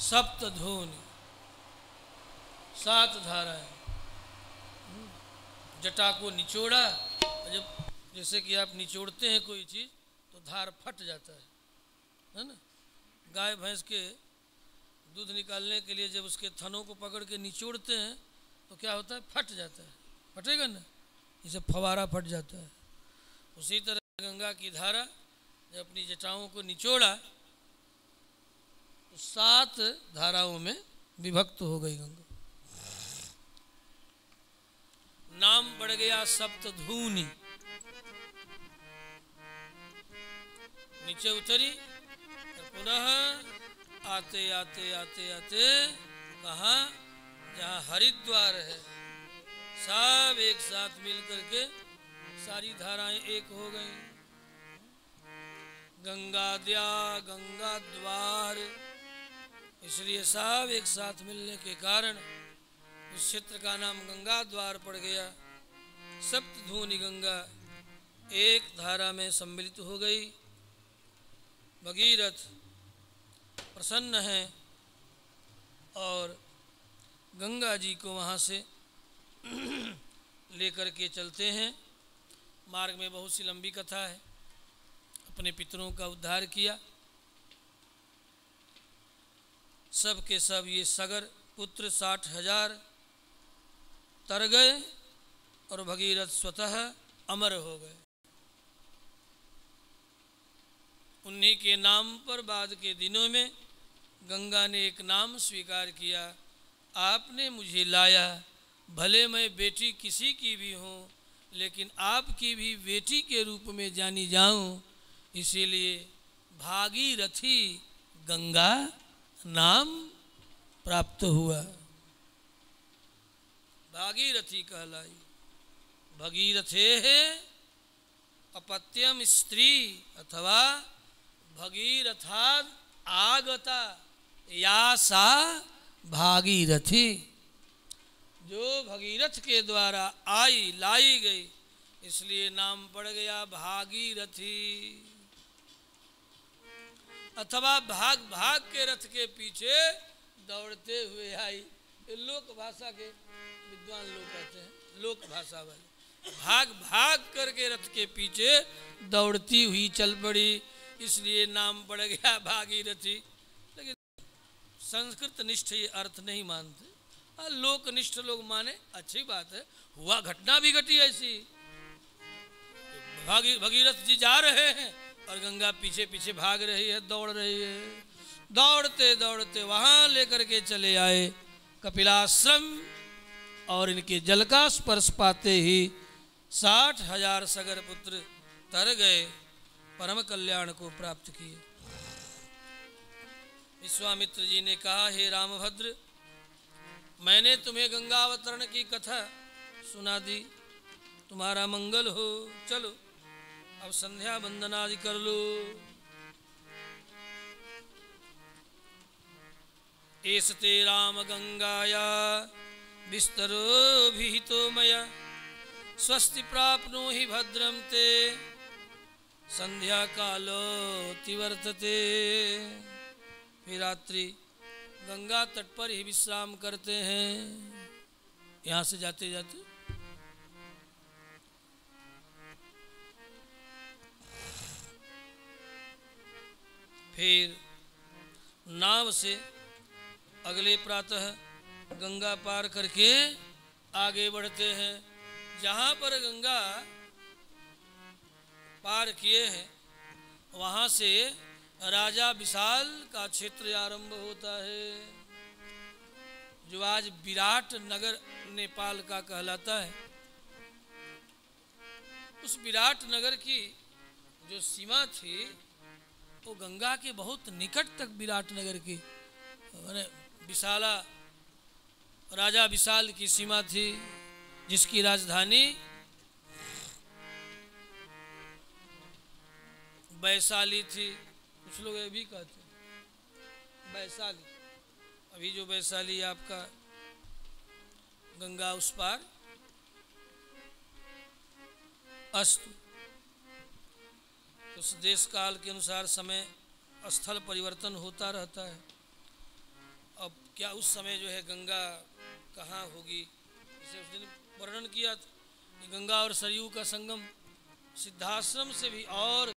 सप्तधूनि, 7 धाराएं। जटा को निचोड़ा, जब जैसे कि आप निचोड़ते हैं कोई चीज़ तो धार फट जाता है ना। गाय भैंस के दूध निकालने के लिए जब उसके थनों को पकड़ के निचोड़ते हैं तो क्या होता है, फट जाता है, फटेगा ना, इसे फवारा फट जाता है। उसी तरह गंगा की धारा जब अपनी जटाओं को निचोड़ा तो 7 धाराओं में विभक्त हो गई गंगा। नाम बढ़ गया सप्तधूनि। नीचे उतरी और पुनः आते आते आते आते कहाँ, जहाँ हरिद्वार है, सब एक साथ मिल करके सारी धाराएं एक हो गई। गंगाद्या गंगा द्वार, इसलिए सब एक साथ मिलने के कारण उस क्षेत्र का नाम गंगा द्वार पड़ गया। सप्तधूनि गंगा एक धारा में सम्मिलित हो गई। भगीरथ प्रसन्न हैं और गंगा जी को वहाँ से लेकर के चलते हैं। मार्ग में बहुत सी लंबी कथा है। अपने पितरों का उद्धार किया, सब के सब ये सगर पुत्र 60,000 तर गए और भगीरथ स्वतः अमर हो गए। उन्हीं के नाम पर बाद के दिनों में गंगा ने एक नाम स्वीकार किया, आपने मुझे लाया, भले मैं बेटी किसी की भी हूँ लेकिन आपकी भी बेटी के रूप में जानी जाऊँ, इसीलिए भागीरथी गंगा नाम प्राप्त हुआ। भागीरथी कहलाई। भगीरथे अपत्यम स्त्री अथवा भगीरथाद आगता या सा भागीरथी, जो भगीरथ के द्वारा आई लाई गई, इसलिए नाम पड़ गया भागीरथी। अथवा भाग भाग के रथ के पीछे दौड़ते हुए आई, लोक भाषा के विद्वान लोग कहते हैं, लोक भाषा वाले, भाग भाग करके रथ के पीछे दौड़ती हुई चल पड़ी, इसलिए नाम पड़ गया भागीरथी। लेकिन संस्कृत निष्ठ ये अर्थ नहीं मानते, लोकनिष्ठ लोग माने अच्छी बात है, हुआ घटना भी घटी ऐसी। भगीरथ जी जा रहे हैं और गंगा पीछे पीछे भाग रही है, दौड़ रही है। दौड़ते दौड़ते वहां लेकर के चले आए कपिलाश्रम और इनके जल का स्पर्श पाते ही 60,000 सगर पुत्र तर गए, परम कल्याण को प्राप्त किए। विश्वामित्र जी ने कहा, हे रामभद्र, मैंने तुम्हें गंगा अवतरण की कथा सुना दी, तुम्हारा मंगल हो, चलो अब संध्या वंदनादि कर लो। एसते राम गंगाया विस्तरो विहितो मया, स्वस्ति प्राप्नो हि भद्रम ते संध्या कालो तिवर्तते। फिर रात्रि गंगा तट पर ही विश्राम करते हैं। यहाँ से जाते जाते फिर नाव से अगले प्रातः गंगा पार करके आगे बढ़ते हैं। जहाँ पर गंगा पार किए हैं वहाँ से राजा विशाल का क्षेत्र आरंभ होता है, जो आज विराट नगर नेपाल का कहलाता है। उस विराट नगर की जो सीमा थी वो गंगा के बहुत निकट तक विराट नगर की माने विशाला राजा विशाल की सीमा थी, जिसकी राजधानी वैशाली थी। कुछ लोग ये भी कहते हैं वैशाली। अभी जो वैशाली आपका गंगा उस पार अस्त, उस देश काल के अनुसार समय स्थल परिवर्तन होता रहता है। क्या उस समय जो है गंगा कहाँ होगी, इसे उस दिन वर्णन किया कि गंगा और सरयू का संगम सिद्धाश्रम से भी और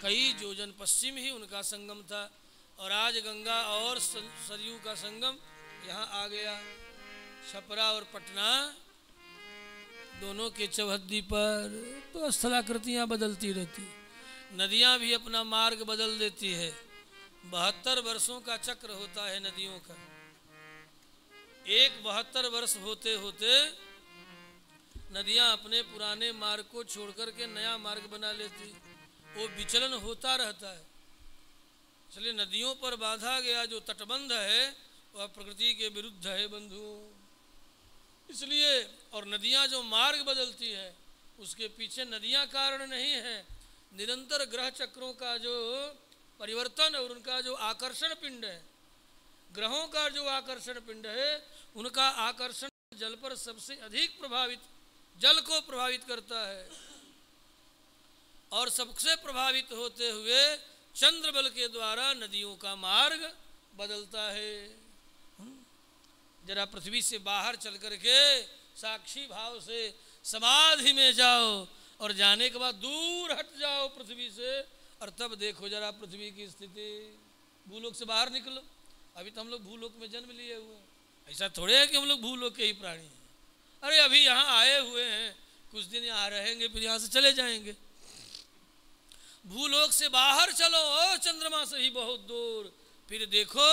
कई योजन पश्चिम ही उनका संगम था, और आज गंगा और सरयू का संगम यहाँ आ गया। छपरा और पटना दोनों के चौहद्दी पर तो स्थलाकृतियाँ बदलती रहती, नदियाँ भी अपना मार्ग बदल देती है। 72 वर्षों का चक्र होता है नदियों का। एक 72 वर्ष होते होते नदियाँ अपने पुराने मार्ग को छोड़ करके नया मार्ग बना लेती, वो विचलन होता रहता है। इसलिए नदियों पर बांधा गया जो तटबंध है वह प्रकृति के विरुद्ध है बंधुओं। इसलिए और नदियाँ जो मार्ग बदलती है उसके पीछे नदियाँ कारण नहीं है, निरंतर ग्रह चक्रों का जो परिवर्तन और उनका जो आकर्षण पिंड है, ग्रहों का जो आकर्षण पिंड है उनका आकर्षण जल पर सबसे अधिक प्रभावित, जल को प्रभावित करता है। और सबसे प्रभावित होते हुए चंद्र बल के द्वारा नदियों का मार्ग बदलता है। जरा पृथ्वी से बाहर चल करके साक्षी भाव से समाधि में जाओ और जाने के बाद दूर हट जाओ पृथ्वी से, और तब देखो जरा पृथ्वी की स्थिति। भूलोक से बाहर निकलो। अभी तो हम लोग भूलोक में जन्म लिए हुए हैं, ऐसा थोड़े है कि हम लोग भूलोक के ही प्राणी हैं। अरे अभी यहाँ आए हुए हैं, कुछ दिन यहाँ रहेंगे, फिर यहाँ से चले जाएंगे। भूलोक से बाहर चलो चंद्रमा से ही बहुत दूर, फिर देखो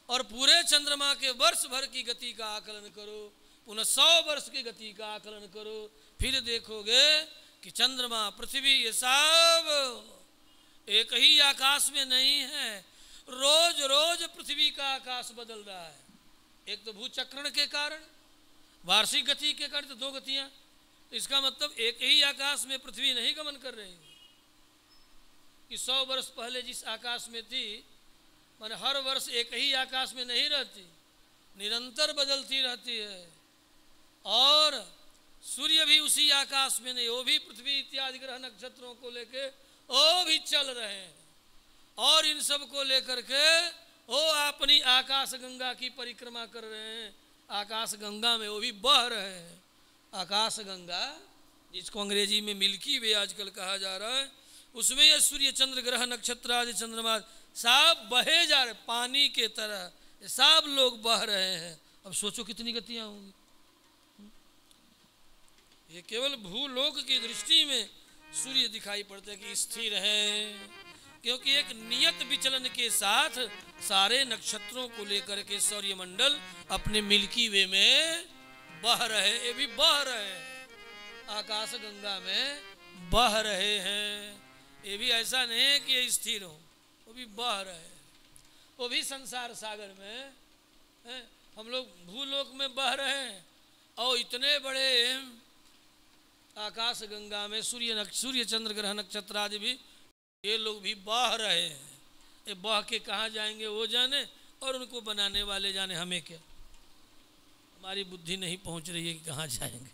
और पूरे चंद्रमा के वर्ष भर की गति का आकलन करो, पुनः 100 वर्ष की गति का आकलन करो, फिर देखोगे कि चंद्रमा पृथ्वी ये सब एक ही आकाश में नहीं है। रोज रोज पृथ्वी का आकाश बदल रहा है। एक तो भूचक्रण के कारण, वार्षिक गति के कारण, तो 2 गतियां, तो इसका मतलब एक ही आकाश में पृथ्वी नहीं गमन कर रही कि 100 वर्ष पहले जिस आकाश में थी, माने हर वर्ष एक ही आकाश में नहीं रहती, निरंतर बदलती रहती है। और सूर्य भी उसी आकाश में नहीं, वो भी पृथ्वी इत्यादि ग्रह नक्षत्रों को लेके वो भी चल रहे हैं, और इन सब को लेकर के वो अपनी आकाश गंगा की परिक्रमा कर रहे हैं। आकाश गंगा में वो भी बह रहे हैं। आकाश गंगा जिसको अंग्रेजी में मिल्की वे आजकल कहा जा रहा है, उसमें ये सूर्य चंद्र ग्रह नक्षत्र आदि चंद्रमा सब बहे जा रहे, पानी के तरह सब लोग बह रहे हैं। अब सोचो कितनी गतियां होंगी। ये केवल भूलोक की दृष्टि में सूर्य दिखाई पड़ता है कि स्थिर है, क्योंकि एक नियत विचलन के साथ सारे नक्षत्रों को लेकर के सौर्यमंडल अपने मिल्की वे में बह रहे, ये भी बह रहे हैं, आकाश गंगा में बह रहे हैं। ये भी ऐसा नहीं है कि ये स्थिर हो, वो भी बह रहे हैं, वो भी संसार सागर में है। हम लोग भूलोक में बह रहे हैं और इतने बड़े आकाश गंगा में सूर्य चंद्र ग्रह नक्षत्र आदि भी ये लोग भी बह रहे हैं। ये बह के कहाँ जाएंगे वो जाने, और उनको बनाने वाले जाने, हमें क्या। हमारी बुद्धि नहीं पहुँच रही है कि कहाँ जाएंगे।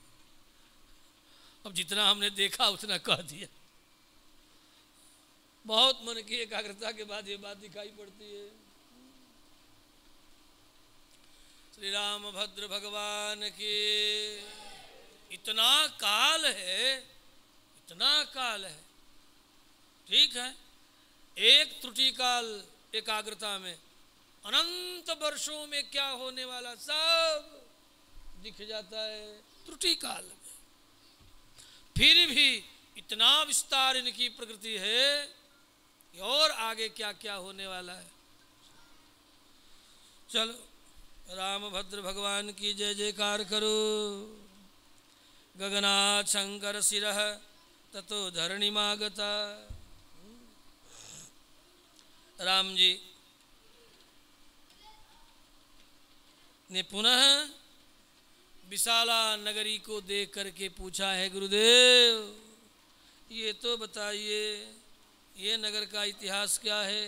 अब जितना हमने देखा उतना कह दिया। बहुत मन की एकाग्रता के बाद ये बात दिखाई पड़ती है। श्री राम भद्र भगवान की इतना काल है, इतना काल है, ठीक है। एक त्रुटि काल एकाग्रता में अनंत वर्षों में क्या होने वाला सब दिख जाता है त्रुटि काल में। फिर भी इतना विस्तार इनकी प्रकृति है कि और आगे क्या क्या होने वाला है। चलो रामभद्र भगवान की जय जयकार करो। गगनाथ शंकर शिरः ततो धरणिमागता। राम जी ने पुनः विशाला नगरी को देख करके पूछा है, गुरुदेव ये तो बताइए ये नगर का इतिहास क्या है।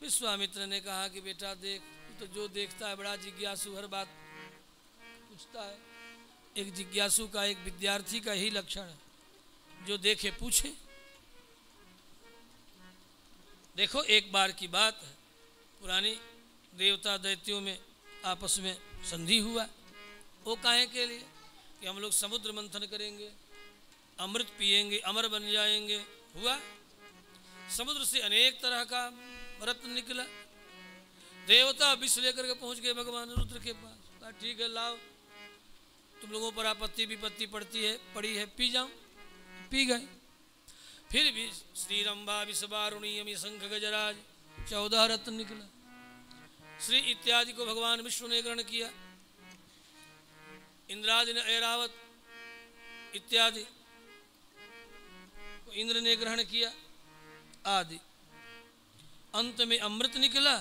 विश्वामित्र ने कहा कि बेटा देख, तो जो देखता है बड़ा जिज्ञासु हर बात पूछता है। एक जिज्ञासु का, एक विद्यार्थी का ही लक्षण है, जो देखे पूछे। देखो एक बार की बात है, पुरानी देवता दैत्यों में आपस में संधि हुआ। वो काहे के लिए कि हम लोग समुद्र मंथन करेंगे, अमृत पिएंगे, अमर बन जाएंगे। हुआ। समुद्र से अनेक तरह का रत्न निकला। देवता विष लेकर के पहुंच गए भगवान रुद्र के पास। कहा ठीक है, लाओ, तुम लोगों पर आपत्ति विपत्ति पड़ी है, पी जाओ। पी गए। फिर भी श्री रंभा विषवारुणी यमी शंख गजराज 14 रत्न निकला। श्री इत्यादि को भगवान विष्णु ने ग्रहण किया। इंद्रादि ने ऐरावत इत्यादि को इंद्र ने ग्रहण किया आदि। अंत में अमृत निकला।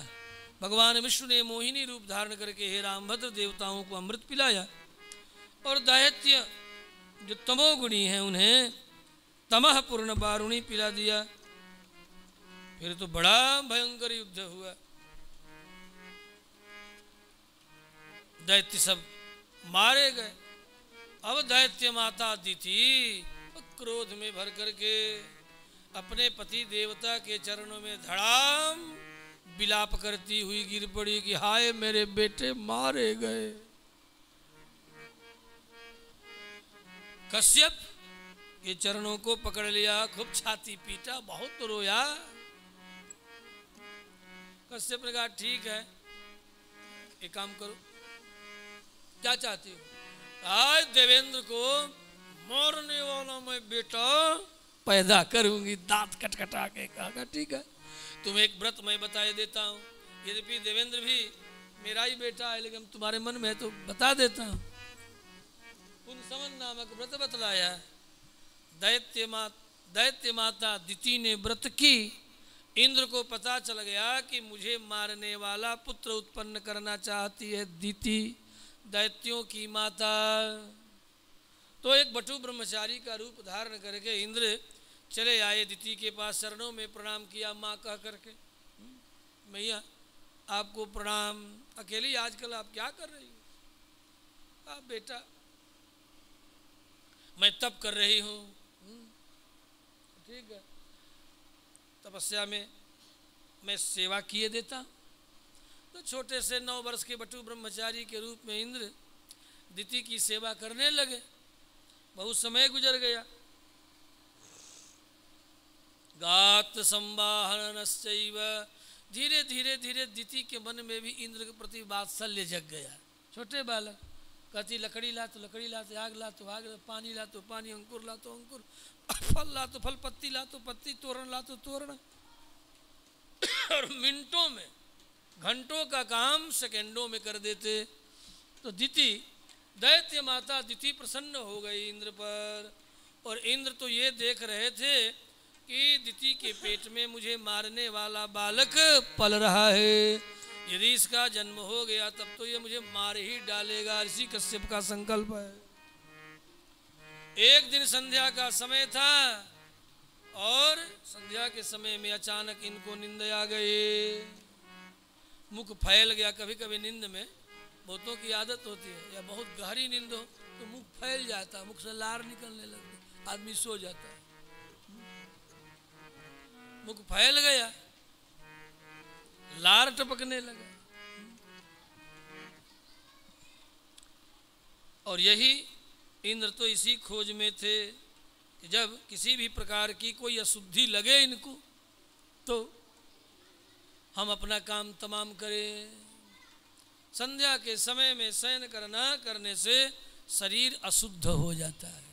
भगवान विष्णु ने मोहिनी रूप धारण करके हे रामभद्र देवताओं को अमृत पिलाया। और दैत्य जो तमोगुणी हैं उन्हें तमह पूर्ण वारुणी पिला दिया। फिर तो बड़ा भयंकर युद्ध हुआ। दैत्य सब मारे गए। अब दैत्य माता अदिति क्रोध में भर करके अपने पति देवता के चरणों में धड़ाम विलाप करती हुई गिर पड़ी कि हाय मेरे बेटे मारे गए। कश्यप के चरणों को पकड़ लिया, खूब छाती पीटा, बहुत रोया। कश्यप ने कहा ठीक है, एक काम करो, क्या चाहती हो? आज देवेंद्र को मारने वाला मैं बेटा पैदा करूंगी। दांत कटकटा के कहा ठीक है, तुम्हें एक व्रत मैं बताए देता हूँ। यद्यपि देवेंद्र भी मेरा ही बेटा है, लेकिन तुम्हारे मन में तो बता देता हूँ। पुंसवन नामक व्रत बतलाया। दैत्य माता दिति ने व्रत की। इंद्र को पता चल गया कि मुझे मारने वाला पुत्र उत्पन्न करना चाहती है दिति, दैत्यों की माता। तो एक बटु ब्रह्मचारी का रूप धारण करके इंद्र चले आए दिति के पास, चरणों में प्रणाम किया माँ कह करके, मैया आपको प्रणाम। अकेली आजकल आप क्या कर रही हो? आप बेटा मैं तप कर रही हूँ। ठीक है, तपस्या में मैं सेवा किए देता। तो छोटे से 9 वर्ष के बटु ब्रह्मचारी के रूप में इंद्र दिति की सेवा करने लगे। बहुत समय गुजर गया। गात संवाहनश्चैव, धीरे धीरे धीरे दिति के मन में भी इंद्र के प्रति वात्सल्य जग गया। छोटे बालक कहती लकड़ी ला तो लकड़ी ला, आग ला तो आग, पानी ला तो पानी, अंकुर ला तो अंकुर, फल ला तो फल, पत्ती ला तो पत्ती, तोरण ला तो तोरण। और मिनटों में, घंटों का काम सेकंडों में कर देते। तो दिति, दैत्य माता दिति प्रसन्न हो गई इंद्र पर। और इंद्र तो ये देख रहे थे कि दिति के पेट में मुझे मारने वाला बालक पल रहा है। यदि इसका जन्म हो गया तब तो ये मुझे मार ही डालेगा। ऋषि कश्यप का संकल्प है। एक दिन संध्या का समय था और संध्या के समय में अचानक इनको नींद आ गई। मुख फैल गया। कभी कभी नींद में बहुतों की आदत होती है, या बहुत गहरी नींद हो तो मुख फैल जाता, मुख से लार निकलने लगती, आदमी सो जाता है। मुख फैल गया, लार टपकने लगा। और यही इंद्र तो इसी खोज में थे कि जब किसी भी प्रकार की कोई अशुद्धि लगे इनको तो हम अपना काम तमाम करें। संध्या के समय में शयन करने से शरीर अशुद्ध हो जाता है।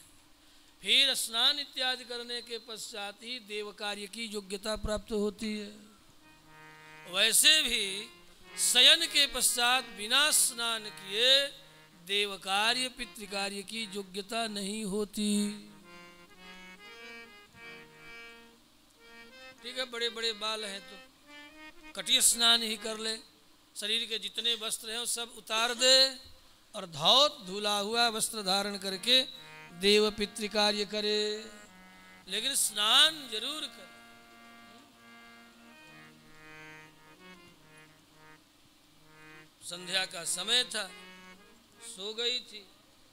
फिर स्नान इत्यादि करने के पश्चात ही देव कार्य की योग्यता प्राप्त होती है। वैसे भी शयन के पश्चात बिना स्नान किए देव कार्य पितृकार्य की योग्यता नहीं होती। ठीक है, बड़े बड़े बाल हैं तो कटिया स्नान ही कर ले। शरीर के जितने वस्त्र हैं वो सब उतार दे और धौत धुला हुआ वस्त्र धारण करके देव पितृकार्य करे, लेकिन स्नान जरूर करे। संध्या का समय था, सो गई थी,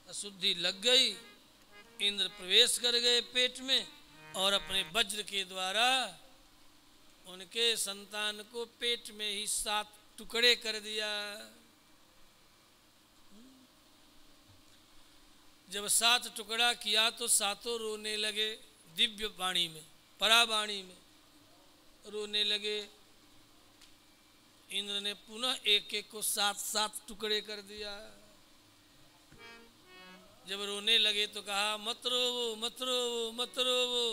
अशुद्धि लग गई। इंद्र प्रवेश कर गए पेट में और अपने वज्र के द्वारा उनके संतान को पेट में ही 7 टुकड़े कर दिया। जब 7 टुकड़ा किया तो सातों रोने लगे, दिव्य वाणी में, परावाणी में रोने लगे। इंद्र ने पुनः एक एक को 7 टुकड़े कर दिया। जब रोने लगे तो कहा मत रोवो मत रोवो मत रोवो।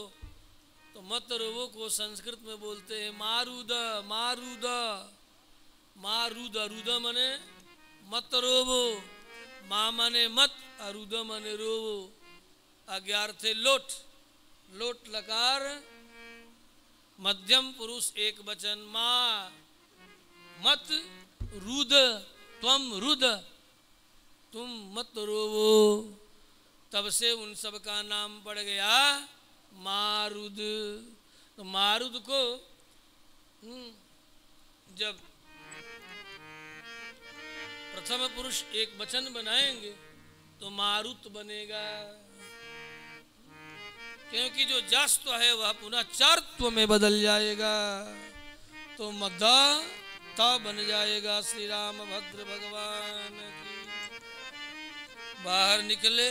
तो मत रोवो को संस्कृत में बोलते हैं मारुद मारुद। मारुद रुद मने मत रोवो, माँ मने मत, अरुद मने रोवो। अज्ञार्थे लोट, लोट लकार मध्यम पुरुष एक वचन माँ मत रुद, त्वम रुद, तुम मत रोवो। तब से उन सब का नाम पड़ गया मारुद। तो मारुद को जब प्रथम पुरुष एक वचन बनाएंगे तो मारुत बनेगा, क्योंकि जो जस्त्व है वह पुनः चारत्व में बदल जाएगा। तो मद्दा ता बन जाएगा। श्री राम भद्र भगवान की। बाहर निकले,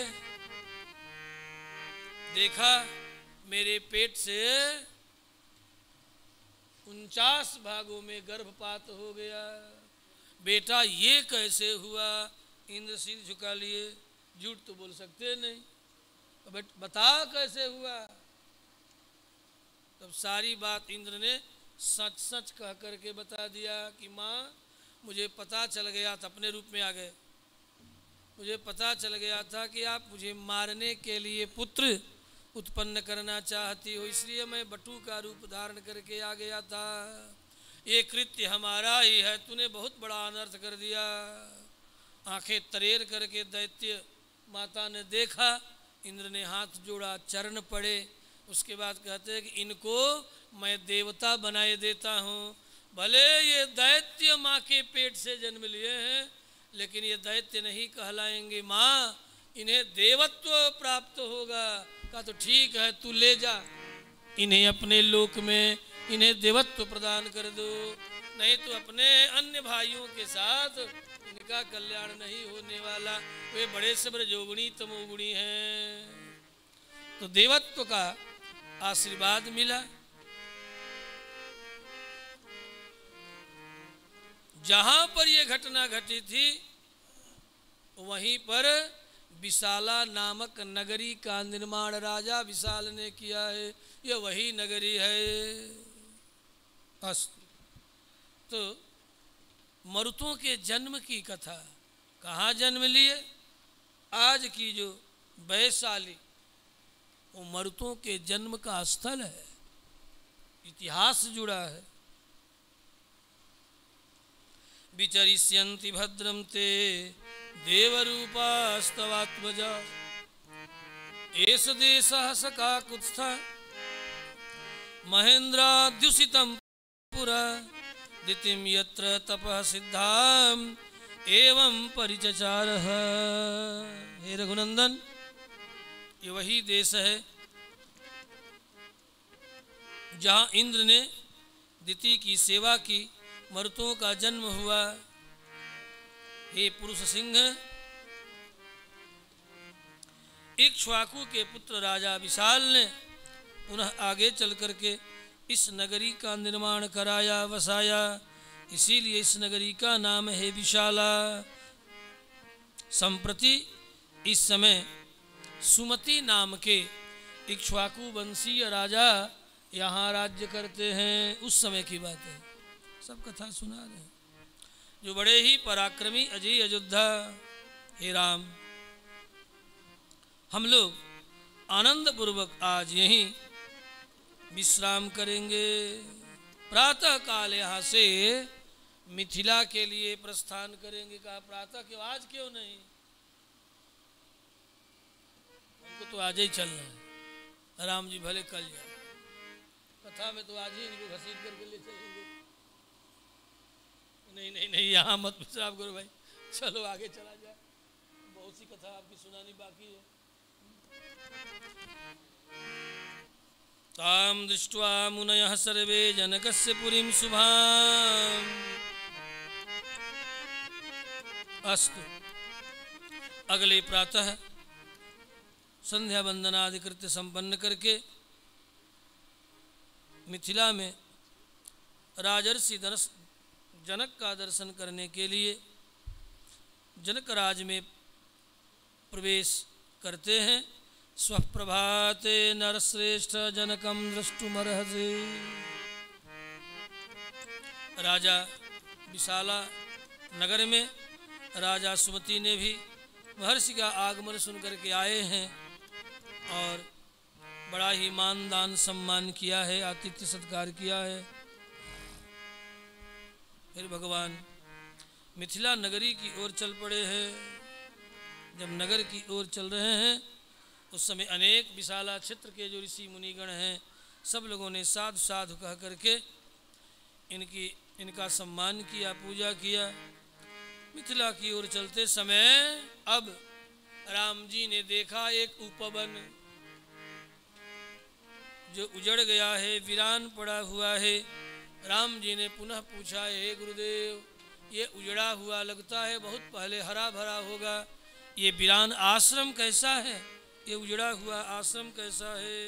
देखा मेरे पेट से 49 भागों में गर्भपात हो गया। बेटा ये कैसे हुआ? इंद्र सिर झुका लिए, झूठ तो बोल सकते नहीं, बता कैसे हुआ? तब सारी बात इंद्र ने सच सच कह करके बता दिया कि माँ मुझे पता चल गया था, अपने रूप में आ गए, मुझे पता चल गया था कि आप मुझे मारने के लिए पुत्र उत्पन्न करना चाहती हो, इसलिए मैं बटू का रूप धारण करके आ गया था। ये कृत्य हमारा ही है, तूने बहुत बड़ा अनर्थ कर दिया। आंखें तरेर करके दैत्य माता ने देखा, इंद्र ने हाथ जोड़ा, चरण पड़े। उसके बाद कहते हैं कि इनको मैं देवता बनाए देता हूँ। भले ये दैत्य माँ के पेट से जन्म लिए हैं, लेकिन ये दैत्य नहीं कहलाएंगे माँ, इन्हें देवत्व प्राप्त होगा। कहा तो ठीक है, तू ले जा इन्हें अपने लोक में, इन्हें देवत्व प्रदान कर दो, नहीं तो अपने अन्य भाइयों के साथ इनका कल्याण नहीं होने वाला। वे बड़े सब्र जोगुणी तमोगुणी हैं। तो देवत्व का आशीर्वाद मिला। जहां पर यह घटना घटी थी वहीं पर विशाला नामक नगरी का निर्माण राजा विशाल ने किया है। यह वही नगरी है। अस्तु। तो मरुतों के जन्म की कथा, कहाँ जन्म लिए? आज की जो वैशाली वो मरुतों के जन्म का स्थल है, इतिहास जुड़ा है। विचरिष्यन्ति भद्रम ते देवरूपास्तवात्मजा एष देशः सकाकुत्स्थः महेन्द्राद्युषितं पुरा दितिं यत्र तपः सिद्धाम् एवं परिचचारः। हे रघुनंदन, ये वही देश है जहाँ इंद्र ने दिति की सेवा की, मरुतों का जन्म हुआ। हे पुरुष सिंह, इक्ष्वाकु के पुत्र राजा विशाल ने पुनः आगे चल करके इस नगरी का निर्माण कराया, वसाया, इसीलिए इस नगरी का नाम है विशाला। संप्रति इस समय सुमति नाम के इक्ष्वाकु वंशीय राजा यहाँ राज्य करते हैं। उस समय की बात है, सब कथा सुना रहे हैं, जो बड़े ही पराक्रमी अजय अयोध्या। हे राम, हम लोग आनंद पूर्वक आज यहीं विश्राम करेंगे। प्रातः काल यहाँ से मिथिला के लिए प्रस्थान करेंगे। कहा प्रातः क्यों, आज क्यों नहीं? हमको तो आज ही चलना है। राम जी भले कल जाए, कथा में तो आज ही इनको घसीट करके ले चलेंगे। नहीं नहीं नहीं, यहाँ मत विश्राम करो भाई, चलो आगे चला जाए, बहुत सी कथा आपकी सुनानी बाकी है। ताम दृष्ट्वा मुनयः सर्वे जनकस्य पुरीं शुभां अस्तु। अगले प्रातः संध्या वंदनादि कृत्य संपन्न करके मिथिला में राजर्षि जनक का दर्शन करने के लिए जनक राज में प्रवेश करते हैं। स्वप्रभाते नरश्रेष्ठ जनकम द्रष्टुमर्हसि। राजा विशाला नगर में राजा सुमति ने भी महर्षि का आगमन सुनकर के आए हैं और बड़ा ही मान दान सम्मान किया है, आतिथ्य सत्कार किया है। फिर भगवान मिथिला नगरी की ओर चल पड़े हैं। जब नगर की ओर चल रहे हैं उस समय अनेक विशाला क्षेत्र के जो ऋषि मुनिगण हैं सब लोगों ने साधु साधु कह करके इनका सम्मान किया, पूजा किया। मिथिला की ओर चलते समय अब राम जी ने देखा एक उपवन जो उजड़ गया है, वीरान पड़ा हुआ है। राम जी ने पुनः पूछा, हे गुरुदेव, ये उजड़ा हुआ लगता है, बहुत पहले हरा भरा होगा, ये वीरान आश्रम कैसा है, ये उजड़ा हुआ आश्रम कैसा है?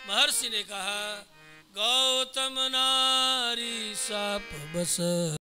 महर्षि ने कहा, गौतम नारी साप बस